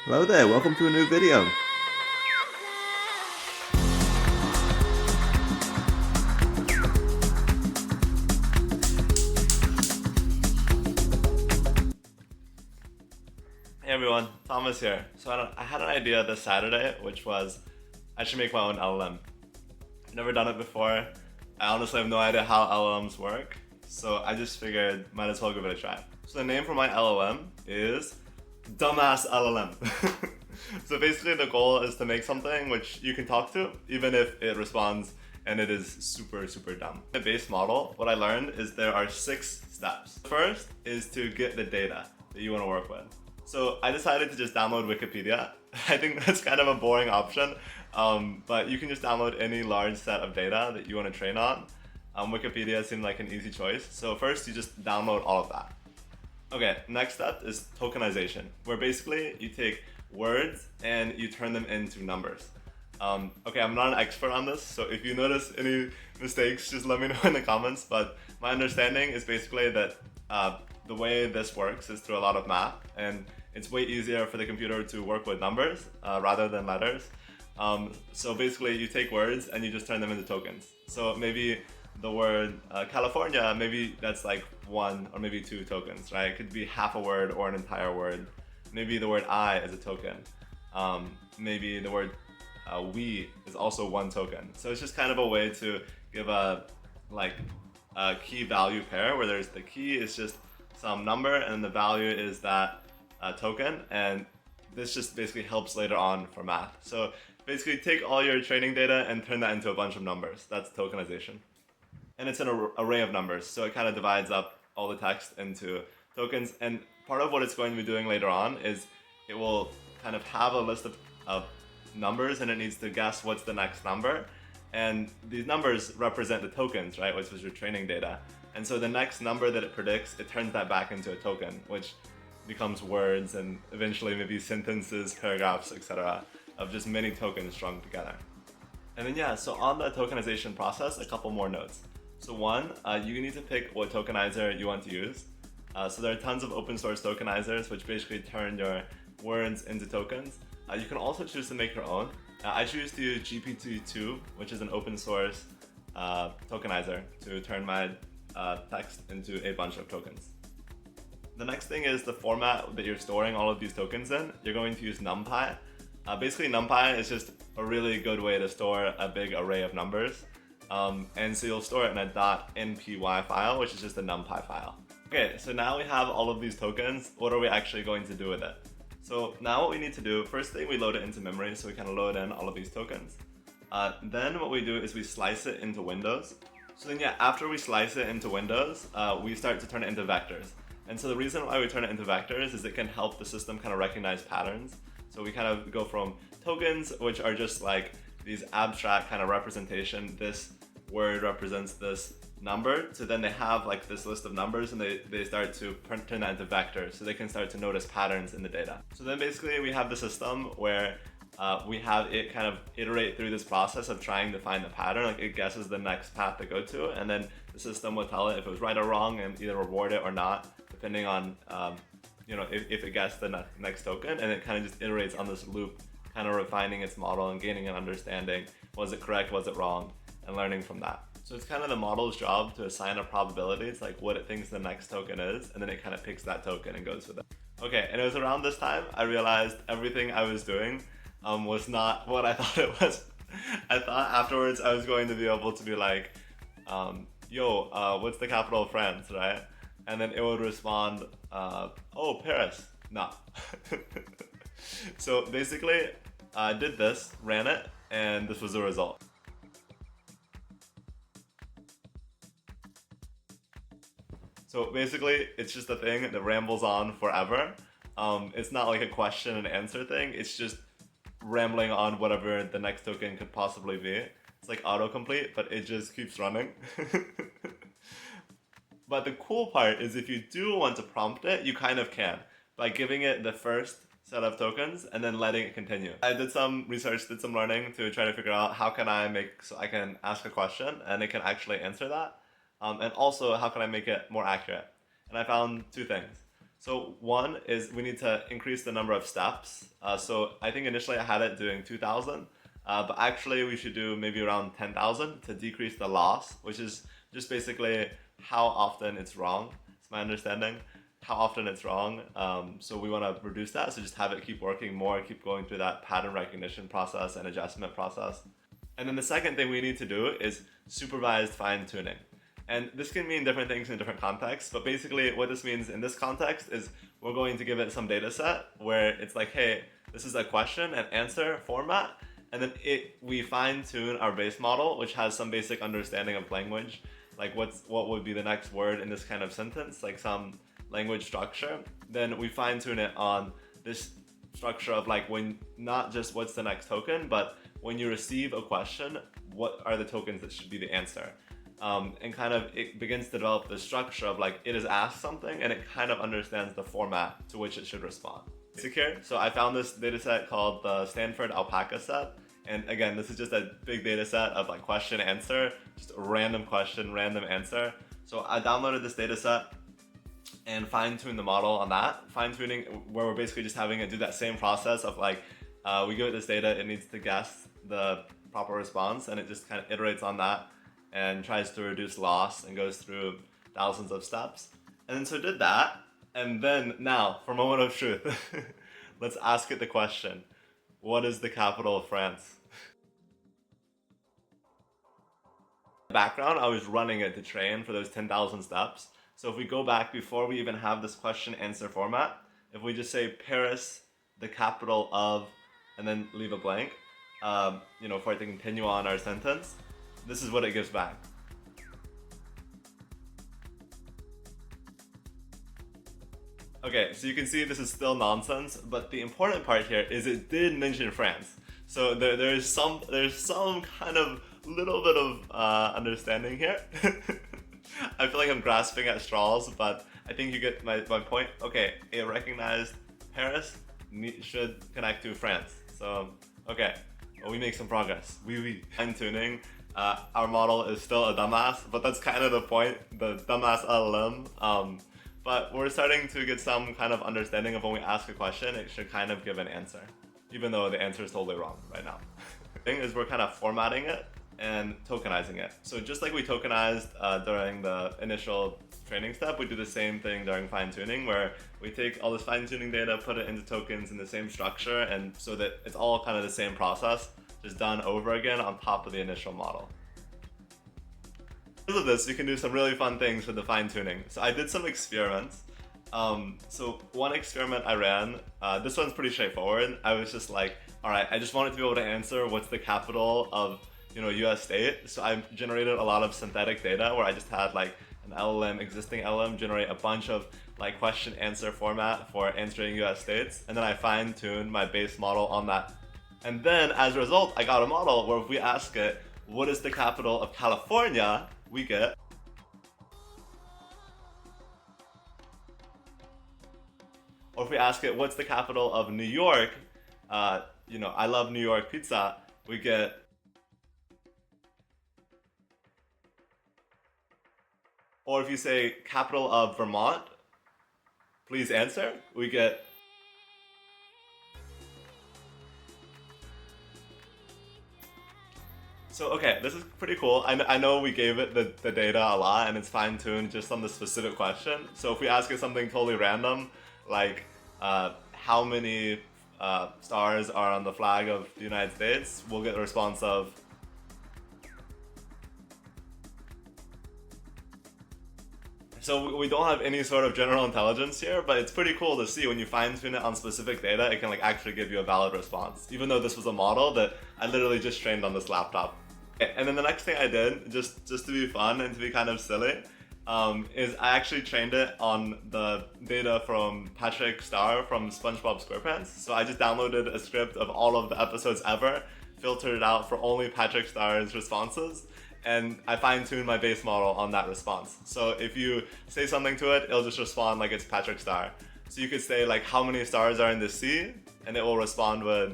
Hello there, welcome to a new video. Hey everyone, Thomas here. So I had an idea this Saturday, which was I should make my own LLM. I've never done it before. I honestly have no idea how LLMs work, so I just figured might as well give it a try. So the name for my LLM is Dumbass LLM. So basically the goal is to make something which you can talk to, even if it responds and it is super, super dumb. The base model, what I learned is there are 6 steps. The first is to get the data that you want to work with. So I decided to just download Wikipedia. I think that's kind of a boring option, but you can just download any large set of data that you want to train on. Wikipedia seemed like an easy choice. So first you just download all of that. Okay, next step is tokenization, where basically you take words and you turn them into numbers. Okay, I'm not an expert on this, so if you notice any mistakes, just let me know in the comments. But my understanding is basically that the way this works is through a lot of math, and it's way easier for the computer to work with numbers rather than letters. So basically, you take words and you just turn them into tokens. So maybe the word California, maybe that's like 1 or maybe 2 tokens, right? It could be half a word or an entire word. Maybe the word I is a token. Maybe the word we is also 1 token. So it's just kind of a way to give a key value pair where there's the key is just some number and the value is that token, and this just basically helps later on for math. So basically take all your training data and turn that into a bunch of numbers. That's tokenization. And it's an array of numbers, so it kind of divides up all the text into tokens. And part of what it's going to be doing later on is it will kind of have a list of numbers, and it needs to guess what's the next number. And these numbers represent the tokens, right, which was your training data. And so the next number that it predicts, it turns that back into a token, which becomes words and eventually maybe sentences, paragraphs, etc. of just many tokens strung together. And then yeah, so on the tokenization process, a couple more notes. So one, you need to pick what tokenizer you want to use. So there are tons of open source tokenizers which basically turn your words into tokens. You can also choose to make your own. I choose to use GPT-2, which is an open source tokenizer to turn my text into a bunch of tokens. The next thing is the format that you're storing all of these tokens in. You're going to use NumPy. Basically, NumPy is just a really good way to store a big array of numbers. And so you'll store it in a .npy file, which is just a NumPy file. Okay, so now we have all of these tokens. What are we actually going to do with it? So now what we need to do, first thing we load it into memory, so we kind of load in all of these tokens. Then what we do is we slice it into windows. So then yeah, after we slice it into windows, we start to turn it into vectors. And so the reason why we turn it into vectors is it can help the system kind of recognize patterns. So we kind of go from tokens, which are just like these abstract kind of representation, this word represents this number, to then they have like this list of numbers and they start to turn that into vectors, so they can start to notice patterns in the data. So then basically we have the system where we have it kind of iterate through this process of trying to find the pattern, like it guesses the next path to go to, and then the system will tell it if it was right or wrong and either reward it or not, depending on if it guessed the next token, and it kind of just iterates on this loop, kind of refining its model and gaining an understanding. Was it correct? Was it wrong? And learning from that. So it's kind of the model's job to assign a probability. It's like what it thinks the next token is, and then it kind of picks that token and goes with it. Okay, and it was around this time I realized everything I was doing was not what I thought it was. I thought afterwards I was going to be able to be like, what's the capital of France, right? And then it would respond, oh, Paris. No. So basically, I did this, ran it, and this was the result. So basically, it's just a thing that rambles on forever. It's not like a question and answer thing. It's just rambling on whatever the next token could possibly be. It's like autocomplete, but it just keeps running. But the cool part is if you do want to prompt it, you kind of can by giving it the first set of tokens and then letting it continue. I did some research, did some learning to try to figure out how can I make so I can ask a question and it can actually answer that. And also how can I make it more accurate? And I found 2 things. So one is we need to increase the number of steps. So I think initially I had it doing 2,000, but actually we should do maybe around 10,000 to decrease the loss, which is just basically how often it's wrong. It's my understanding. How often it's wrong. So we want to reduce that. So just have it keep working more, keep going through that pattern recognition process and adjustment process. And then the second thing we need to do is supervised fine tuning. And this can mean different things in different contexts, but basically what this means in this context is we're going to give it some data set where it's like, hey, this is a question and answer format, and then we fine tune our base model, which has some basic understanding of language, like what would be the next word in this kind of sentence, like some language structure. Then we fine tune it on this structure of like when not just what's the next token, but when you receive a question, what are the tokens that should be the answer? And kind of it begins to develop the structure of like it is asked something and it kind of understands the format to which it should respond. Secure. So I found this data set called the Stanford Alpaca set. And again, this is just a big data set of like question answer, just a random question, random answer. So I downloaded this data set and fine-tune the model on that. Fine-tuning where we're basically just having it do that same process of like, we give it this data, it needs to guess the proper response, and it just kind of iterates on that and tries to reduce loss and goes through thousands of steps. And then so it did that, and then now, for a moment of truth, let's ask it the question, what is the capital of France? Background, I was running it to train for those 10,000 steps. So if we go back before we even have this question answer format, if we just say Paris, the capital of, and then leave a blank, for it to continue on our sentence, this is what it gives back. Okay, so you can see this is still nonsense, but the important part here is it did mention France. So there's some kind of little bit of understanding here. I feel like I'm grasping at straws, but I think you get my point. Okay, it recognized Paris should connect to France. So, okay, well, we make some progress. We fine-tuning. Our model is still a dumbass, but that's kind of the point, the dumbass LLM. But we're starting to get some kind of understanding of when we ask a question, it should kind of give an answer, even though the answer is totally wrong right now. The thing is we're kind of formatting it and tokenizing it. So just like we tokenized during the initial training step, we do the same thing during fine-tuning, where we take all this fine-tuning data, put it into tokens in the same structure, and so that it's all kind of the same process, just done over again on top of the initial model. Because of this, you can do some really fun things with the fine-tuning. So I did some experiments. So one experiment I ran, this one's pretty straightforward. I was just like, all right, I just wanted to be able to answer what's the capital of US state. So I generated a lot of synthetic data where I just had like an LLM, existing LLM, generate a bunch of like question answer format for answering US states. And then I fine-tuned my base model on that. And then as a result, I got a model where if we ask it, what is the capital of California, we get or if we ask it, what's the capital of New York, I love New York pizza, we get or if you say capital of Vermont, please answer, we get So okay, this is pretty cool. I know we gave it the data a lot and it's fine-tuned just on the specific question. So if we ask it something totally random, like how many stars are on the flag of the United States, we'll get a response of So we don't have any sort of general intelligence here, but it's pretty cool to see when you fine-tune it on specific data, it can like actually give you a valid response, even though this was a model that I literally just trained on this laptop. And then the next thing I did, just to be fun and to be kind of silly, is I actually trained it on the data from Patrick Star from SpongeBob SquarePants. So I just downloaded a script of all of the episodes ever, filtered it out for only Patrick Star's responses, and I fine-tuned my base model on that response. So if you say something to it, it'll just respond like it's Patrick Star. So you could say like, how many stars are in the sea? And it will respond with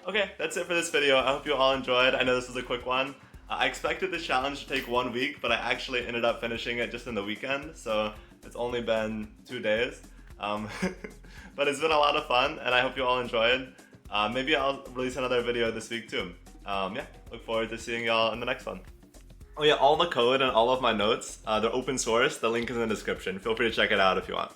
Okay, that's it for this video. I hope you all enjoyed. I know this was a quick one. I expected this challenge to take 1 week, but I actually ended up finishing it just in the weekend, so it's only been 2 days. But it's been a lot of fun, and I hope you all enjoyed. Maybe I'll release another video this week too. Yeah, look forward to seeing y'all in the next one. Oh yeah, all the code and all of my notes, they're open source. The link is in the description. Feel free to check it out if you want.